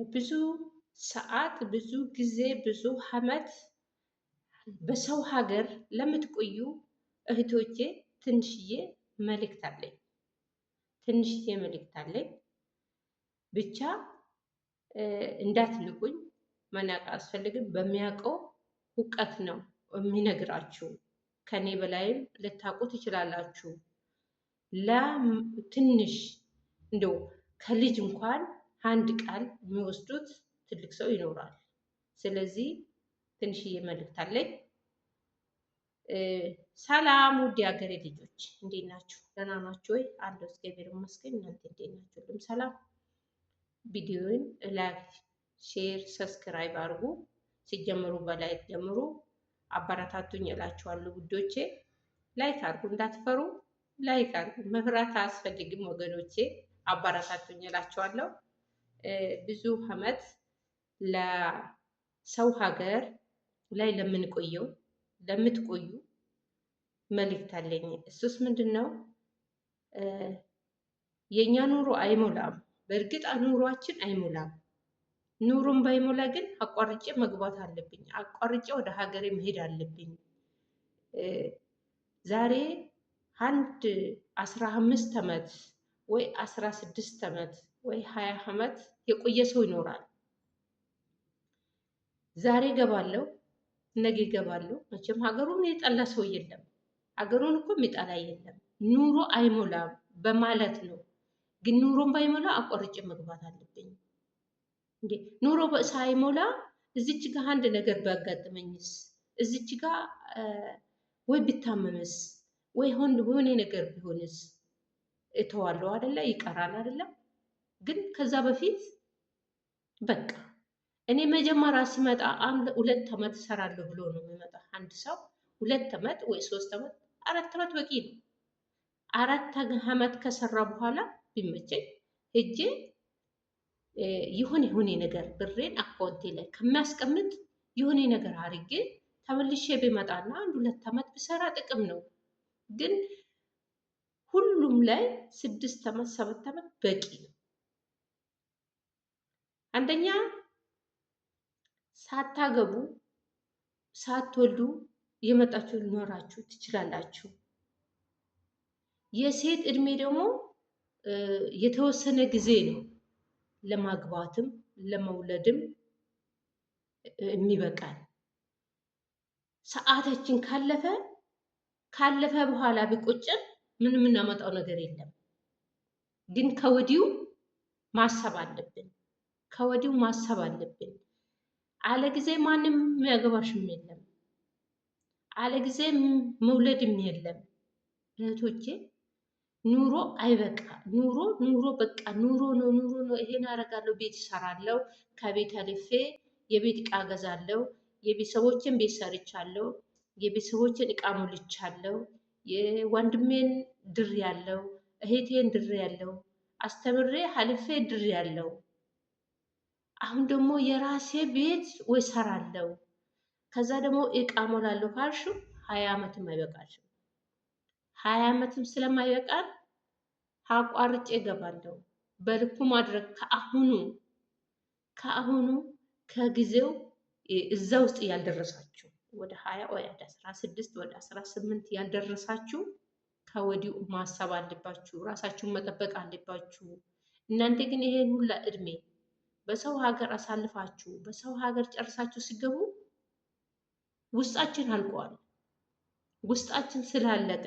ብዙ ሰዓት፣ ብዙ ጊዜ፣ ብዙ ዓመት በሰው ሀገር ለምትቆዩ እህቶቼ ትንሽዬ መልእክት አለኝ። ትንሽዬ መልእክት አለኝ። ብቻ እንዳትንቁኝ፣ መናቅ አያስፈልግም። በሚያውቀው እውቀት ነው የሚነግራችሁ። ከኔ በላይም ልታውቁ ትችላላችሁ። ለትንሽ እንደው ከልጅ እንኳን አንድ ቃል የሚወስዱት ትልቅ ሰው ይኖራል። ስለዚህ ትንሽዬ መልእክት አለኝ። ሰላም ውድ የሀገሬ ልጆች እንዴት ናችሁ? ደህና ናችሁ ወይ? አለሁ እግዚአብሔር ይመስገን። እናንተ እንዴት ናችሁ? ሁሉም ሰላም? ቪዲዮውን ላይክ፣ ሼር፣ ሰብስክራይብ አድርጉ። ሲጀምሩ በላይክ ጀምሩ። አበረታቱኝ እላችኋለሁ ውዶቼ። ላይክ አድርጉ፣ እንዳትፈሩ። ላይክ አድርጉ። መፍራት አያስፈልግም ወገኖቼ። አበረታቱኝ እላችኋለሁ። ብዙ ዓመት ለሰው ሀገር ላይ ለምትቆዩ መልእክት አለኝ። እሱስ ምንድን ነው? የእኛ ኑሮ አይሞላም። በእርግጥ ኑሯችን አይሞላም። ኑሮም ባይሞላ ግን አቋርጬ መግባት አለብኝ። አቋርጬ ወደ ሀገሬ መሄድ አለብኝ። ዛሬ አንድ 15 ዓመት ወይ 16 ዓመት ወይ 20 ዓመት የቆየ ሰው ይኖራል። ዛሬ ገባለሁ፣ ነገ ገባለሁ። መቼም ሀገሩን የጠላ ሰው የለም። ሀገሩን እኮ የሚጠላ የለም። ኑሮ አይሞላም በማለት ነው። ግን ኑሮን ባይሞላ አቋርጬ መግባት አለብኝ። እንዴ ኑሮ ሳይሞላ እዚች ጋር አንድ ነገር ቢያጋጥመኝስ? እዚች ጋር ወይ ብታመምስ? ወይ ሆነ ነገር ቢሆንስ? እተዋለሁ አይደለ? ይቀራል አይደለ? ግን ከዛ በፊት በቃ እኔ መጀመሪያ ሲመጣ 2 ዓመት እሰራለሁ ብሎ ነው የሚመጣ አንድ ሰው። 2 ዓመት ወይ 3 ዓመት 4 ዓመት በቂ ነው። 4 ዓመት ከሰራ በኋላ ቢመቸኝ ሄጄ የሆነ ነገር ብሬን አካውንቴ ላይ ከሚያስቀምጥ የሆነ ነገር አድርጌ ተመልሼ ቢመጣና 1-2 ዓመት ብሰራ ጥቅም ነው። ግን ሁሉም ላይ 6 ዓመት 7 ዓመት በቂ ነው። አንደኛ ሳታገቡ ሳትወልዱ የመጣችሁ ሊኖራችሁ ትችላላችሁ። የሴት እድሜ ደግሞ የተወሰነ ጊዜ ነው ለማግባትም ለመውለድም የሚበቃል። ሰዓታችን ካለፈ በኋላ ቢቆጨን ምን የምናመጣው ነገር የለም። ግን ከወዲሁ ማሰብ አለብን። አለ ጊዜ ማንም የሚያገባሽም የለም። አለ ጊዜ መውለድም የለም። እህቶቼ ኑሮ አይበቃ። ኑሮ በቃ ኑሮ ነው። ይሄን አደርጋለሁ፣ ቤት እሰራለሁ፣ ከቤት አልፌ የቤት እቃ ገዛለሁ፣ የቤተሰቦችን ቤት ሰርቻለሁ፣ የቤተሰቦችን እቃ ሞልቻለሁ፣ የወንድሜን ድር ያለው እህቴን ድር ያለው አስተምሬ አልፌ ድር ያለው። አሁን ደግሞ የራሴ ቤት ወይ ሰራለሁ፣ ከዛ ደግሞ እቃ ሞላለሁ ካልሽው 20 ዓመትም አይበቃሽም። 20 ዓመትም ስለማይበቃን አቋርጬ እገባለሁ። በልኩ ማድረግ ከአሁኑ ከጊዜው እዛ ውስጥ ያልደረሳችሁ ወደ 20 ወይ 16 ወደ 18 ያልደረሳችሁ ከወዲሁ ማሰብ አለባችሁ። ራሳችሁን መጠበቅ አለባችሁ። እናንተ ግን ይሄን ሁላ እድሜ በሰው ሀገር አሳልፋችሁ በሰው ሀገር ጨርሳችሁ ሲገቡ ውስጣችን አልቋል። ውስጣችን ስላለቀ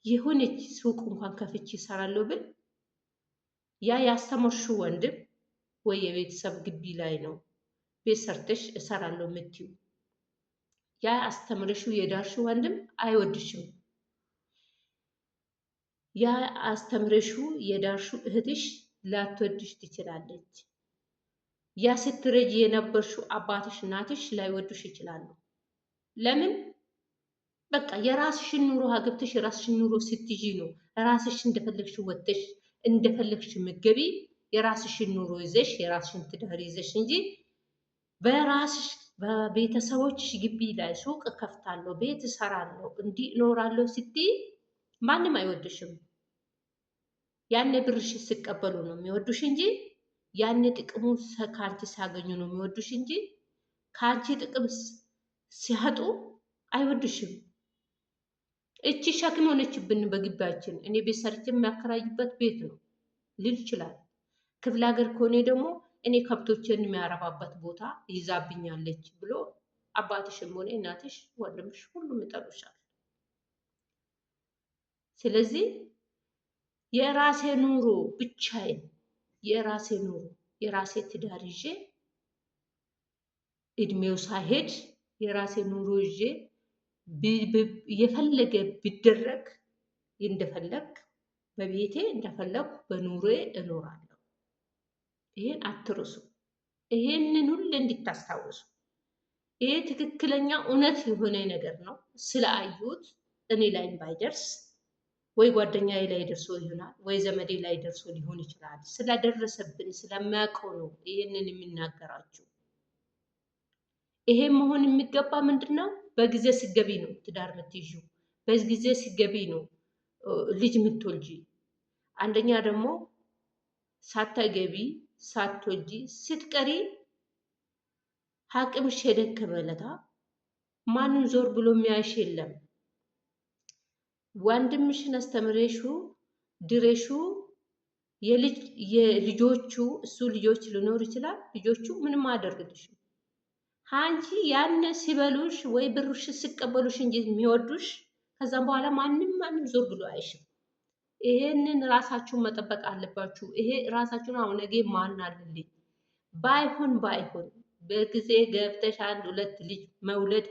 የሆነች ሱቅ እንኳን ከፍቼ እሰራለሁ ብል ያ ያስተማርሽው ወንድም ወይ የቤተሰብ ግቢ ላይ ነው ቤት ሰርተሽ እሰራለሁ የምትይው፣ ያ አስተምረሽው የዳርሽው ወንድም አይወድሽም። ያ አስተምረሽው የዳርሽው እህትሽ ላትወድሽ ትችላለች። ያ ስትረጂ የነበርሽው አባትሽ እናትሽ ላይወዱሽ ይችላሉ። ለምን? በቃ የራስሽን ኑሮ አግብተሽ የራስሽን ኑሮ ስትይዢ ነው ራስሽ እንደፈለግሽ ወጥተሽ እንደፈለግሽ ምገቢ የራስሽን ኑሮ ይዘሽ የራስሽን ትዳር ይዘሽ እንጂ በራስሽ በቤተሰቦችሽ ግቢ ላይ ሱቅ ከፍታለሁ፣ ቤት እሰራለሁ፣ እንዲህ እኖራለሁ ስትይ ማንም አይወድሽም። ያኔ ብርሽ ሲቀበሉ ነው የሚወዱሽ እንጂ ያን ጥቅሙ ከአንቺ ሲያገኙ ነው የሚወዱሽ እንጂ ከአንቺ ጥቅም ሲያጡ አይወዱሽም። እቺ ሸክም ሆነችብን በግቢያችን። እኔ ቤት ሰርቼ የሚያከራይበት ቤት ነው ልል ይችላል። ክፍለ ሀገር ከሆነ ደግሞ እኔ ከብቶችን የሚያረባበት ቦታ ይዛብኛለች ብሎ አባትሽም ሆነ እናትሽ፣ ወንድምሽ ሁሉም ይጠሉሻል። ስለዚህ የራሴ ኑሮ ብቻዬን የራሴ ኑሮ የራሴ ትዳር ይዤ እድሜው ሳይሄድ የራሴ ኑሮ ይዤ የፈለገ ቢደረግ እንደፈለግ በቤቴ እንደፈለግ በኑሮዬ እኖራለሁ። ይሄን አትርሱ። ይሄንን ሁሉ እንድታስታውሱ። ይሄ ትክክለኛ እውነት የሆነ ነገር ነው። ስለአዩት እኔ ላይም ባይደርስ ወይ ጓደኛዬ ላይ ደርሶ ይሆናል፣ ወይ ዘመዴ ላይ ደርሶ ሊሆን ይችላል። ስለደረሰብን ስለማያውቀው ነው ይሄንን የሚናገራችሁ። ይሄ መሆን የሚገባ ምንድን ነው? በጊዜ ሲገቢ ነው ትዳር የምትይዡ፣ በጊዜ ሲገቢ ነው ልጅ የምትወልጂ። አንደኛ ደግሞ ሳታገቢ ሳትወልጂ ስትቀሪ አቅምሽ የደከመ ለታ ማንም ዞር ብሎ የሚያይሽ የለም። ወንድምሽን አስተምሬሹ ድሬሹ የልጆቹ እሱ ልጆች ሊኖር ይችላል። ልጆቹ ምንም አያደርግልሽም። አንቺ ያን ሲበሉሽ ወይ ብሩሽ ሲቀበሉሽ እንጂ የሚወዱሽ ከዛም በኋላ ማንም ዞር ብሎ አይሽም። ይሄንን ራሳችሁን መጠበቅ አለባችሁ። ይሄ ራሳችሁን አሁን ነገ ማን አለልኝ ባይሆን በጊዜ ገብተሽ አንድ ሁለት ልጅ መውለድ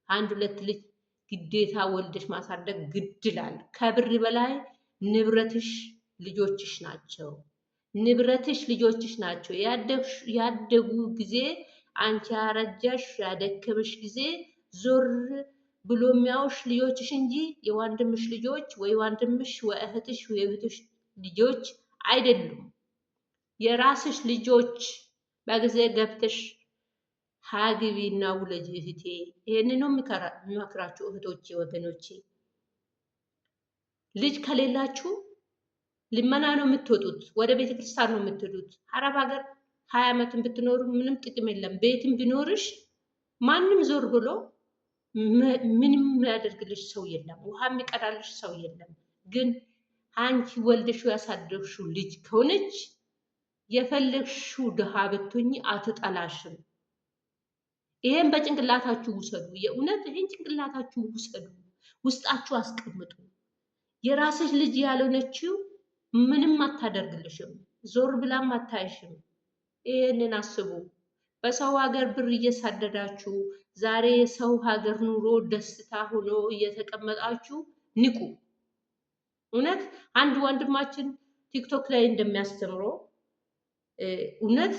አንድ ሁለት ልጅ ግዴታ ወልደሽ ማሳደግ ግድ ይላል። ከብር በላይ ንብረትሽ ልጆችሽ ናቸው። ንብረትሽ ልጆችሽ ናቸው። ያደጉ ጊዜ አንቺ ያረጀሽ ያደከመሽ ጊዜ ዞር ብሎ የሚያዩሽ ልጆችሽ እንጂ የወንድምሽ ልጆች ወይ ወንድምሽ ወይ እህትሽ ወይ እህትሽ ልጆች አይደሉም። የራስሽ ልጆች በጊዜ ገብተሽ ሀግቢና ውለጅ እህቴ። ይሄንን ነው የሚመክራችሁ እህቶቼ፣ ወገኖቼ። ልጅ ከሌላችሁ ልመና ነው የምትወጡት፣ ወደ ቤተ ክርስቲያን ነው የምትሄዱት። አረብ ሀገር 20 ዓመትን ብትኖሩ ምንም ጥቅም የለም። ቤትም ቢኖርሽ ማንም ዞር ብሎ ምንም ያደርግልሽ ሰው የለም፣ ውሃ የሚቀዳልሽ ሰው የለም። ግን አንቺ ወልደሽው ያሳደግሽው ልጅ ከሆነች የፈለግሽው ድሃ ብትሆኚ አትጠላሽም። ይሄን በጭንቅላታችሁ ውሰዱ። የእውነት ይሄን ጭንቅላታችሁ ውሰዱ፣ ውስጣችሁ አስቀምጡ። የራስሽ ልጅ ያልሆነችው ምንም አታደርግልሽም፣ ዞር ብላም አታይሽም። ይሄንን አስቡ። በሰው ሀገር ብር እየሳደዳችሁ ዛሬ የሰው ሀገር ኑሮ ደስታ ሆኖ እየተቀመጣችሁ ንቁ። እውነት አንድ ወንድማችን ቲክቶክ ላይ እንደሚያስተምረው እውነት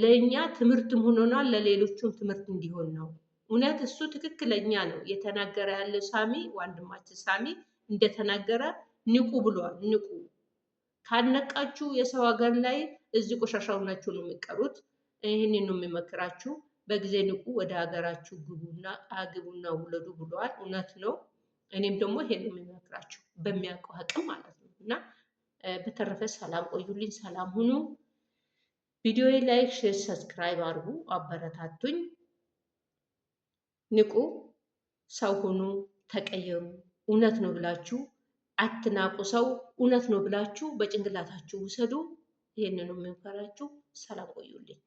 ለእኛ ትምህርትም ሆኖናል፣ ለሌሎቹም ትምህርት እንዲሆን ነው። እውነት እሱ ትክክለኛ ነው የተናገረ ያለ ሳሚ ወንድማችን ሳሚ እንደተናገረ ንቁ ብሏል። ንቁ። ካልነቃችሁ የሰው ሀገር ላይ እዚህ ቆሻሻው ናችሁ ነው የሚቀሩት። ይህንን ነው የሚመክራችሁ። በጊዜ ንቁ፣ ወደ ሀገራችሁ ግቡና አግቡና ውለዱ ብለዋል። እውነት ነው። እኔም ደግሞ ይሄን ነው የሚመክራችሁ በሚያውቀው አቅም ማለት ነው። እና በተረፈ ሰላም ቆዩልኝ፣ ሰላም ሁኑ። ቪዲዮ ላይክ፣ ሼር፣ ሰብስክራይብ አድርጉ፣ አበረታቱኝ። ንቁ፣ ሰው ሁኑ፣ ተቀየሩ። እውነት ነው ብላችሁ አትናቁ። ሰው እውነት ነው ብላችሁ በጭንቅላታችሁ ውሰዱ። ይሄንን ነው የምንፈራችሁ። ሰላም ቆዩልኝ።